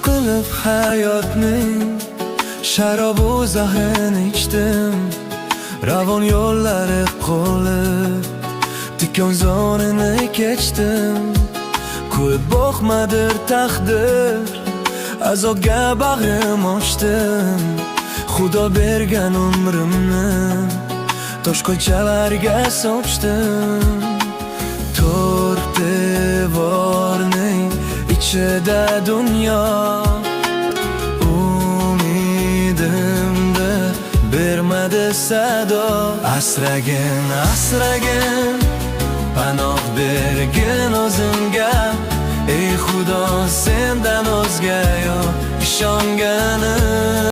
qilib hayotning sharobu zahrini ichdim. Ravon yo'llari qo'lib tikonzorini kechdim. Ko'p boqmadir taqdir, azobga bag'rim ochdim. Xudo bergan umrimni tosh ko'chalarga sochdim. To'rt devorning ichida dunyo, umidimni bermadi sado. Asragin, asragin, panoh bergin o'zimga. Ey Xudo, sendan o'zga yo'q ishonganim.